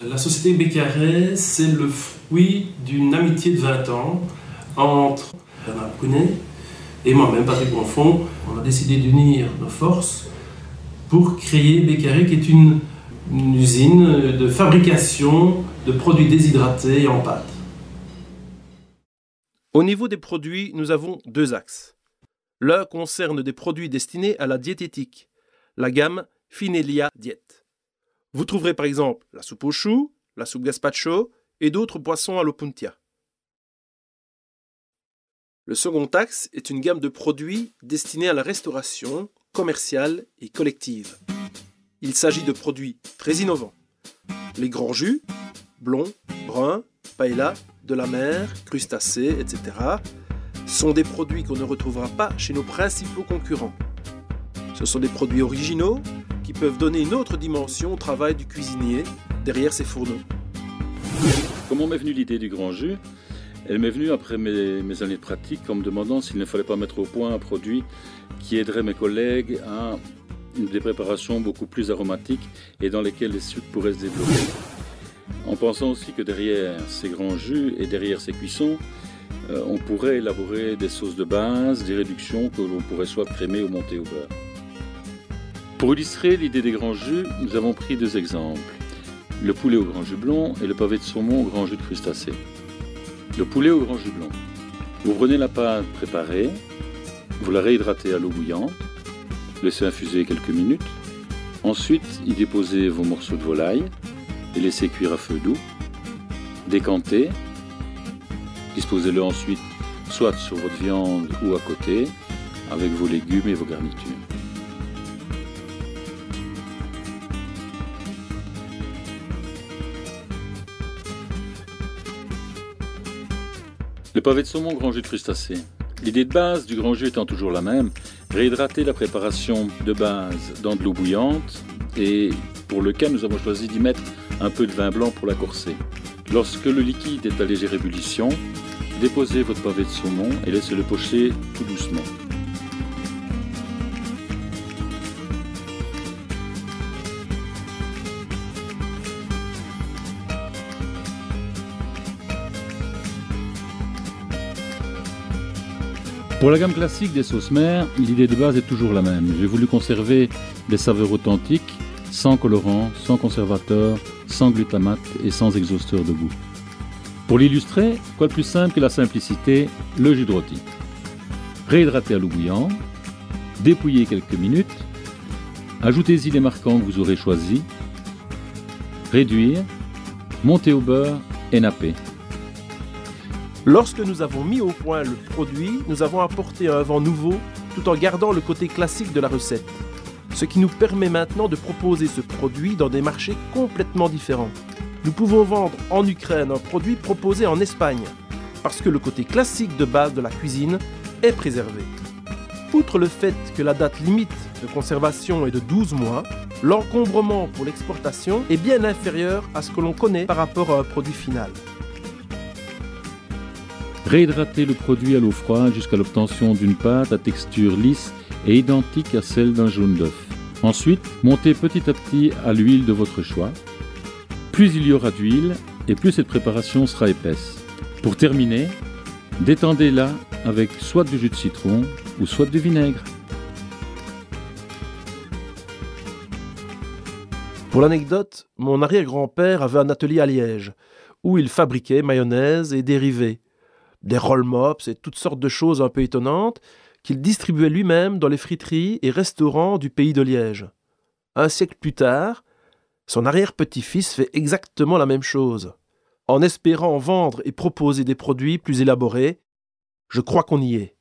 La société Beccaret, c'est le fruit d'une amitié de 20 ans entre Bernard Prunet et moi-même, Patrick Bonfond. On a décidé d'unir nos forces pour créer Beccaret, qui est une usine de fabrication de produits déshydratés en pâte. Au niveau des produits, nous avons deux axes. L'un concerne des produits destinés à la diététique, la gamme Finelia Diet. Vous trouverez par exemple la soupe aux choux, la soupe gazpacho et d'autres poissons à l'opuntia. Le second axe est une gamme de produits destinés à la restauration commerciale et collective. Il s'agit de produits très innovants. Les grands jus, blonds, bruns, paella, de la mer, crustacés, etc. sont des produits qu'on ne retrouvera pas chez nos principaux concurrents. Ce sont des produits originaux qui peuvent donner une autre dimension au travail du cuisinier derrière ses fourneaux. Comment m'est venue l'idée du grand jus? Elle m'est venue après mes années de pratique en me demandant s'il ne fallait pas mettre au point un produit qui aiderait mes collègues à des préparations beaucoup plus aromatiques et dans lesquelles les sucres pourraient se développer. En pensant aussi que derrière ces grands jus et derrière ces cuissons, on pourrait élaborer des sauces de base, des réductions que l'on pourrait soit crémer ou monter au beurre. Pour illustrer l'idée des grands jus, nous avons pris deux exemples. Le poulet au grand jus blond et le pavé de saumon au grand jus de crustacé. Le poulet au grand jus blond. Vous prenez la pâte préparée, vous la réhydratez à l'eau bouillante, laissez infuser quelques minutes. Ensuite, y déposez vos morceaux de volaille et laissez cuire à feu doux. Décantez. Disposez-le ensuite soit sur votre viande ou à côté, avec vos légumes et vos garnitures. Le pavé de saumon grand jus de crustacé. L'idée de base du grand jus étant toujours la même, réhydrater la préparation de base dans de l'eau bouillante et pour lequel nous avons choisi d'y mettre un peu de vin blanc pour la corser. Lorsque le liquide est à légère ébullition, déposez votre pavé de saumon et laissez-le pocher tout doucement. Pour la gamme classique des sauces mères, l'idée de base est toujours la même. J'ai voulu conserver des saveurs authentiques, sans colorant, sans conservateur, sans glutamate et sans exhausteur de goût. Pour l'illustrer, quoi de plus simple que la simplicité, le jus de rôti. Réhydratez à l'eau bouillante, dépouillez quelques minutes, ajoutez-y les marquants que vous aurez choisis, réduire, monter au beurre et napper. Lorsque nous avons mis au point le produit, nous avons apporté un vent nouveau tout en gardant le côté classique de la recette. Ce qui nous permet maintenant de proposer ce produit dans des marchés complètement différents. Nous pouvons vendre en Ukraine un produit proposé en Espagne, parce que le côté classique de base de la cuisine est préservé. Outre le fait que la date limite de conservation est de 12 mois, l'encombrement pour l'exportation est bien inférieur à ce que l'on connaît par rapport à un produit final. Réhydratez le produit à l'eau froide jusqu'à l'obtention d'une pâte à texture lisse et identique à celle d'un jaune d'œuf. Ensuite, montez petit à petit à l'huile de votre choix. Plus il y aura d'huile et plus cette préparation sera épaisse. Pour terminer, détendez-la avec soit du jus de citron ou soit du vinaigre. Pour l'anecdote, mon arrière-grand-père avait un atelier à Liège où il fabriquait mayonnaise et dérivés, des roll-mops et toutes sortes de choses un peu étonnantes qu'il distribuait lui-même dans les friteries et restaurants du pays de Liège. Un siècle plus tard, son arrière-petit-fils fait exactement la même chose. En espérant vendre et proposer des produits plus élaborés, je crois qu'on y est.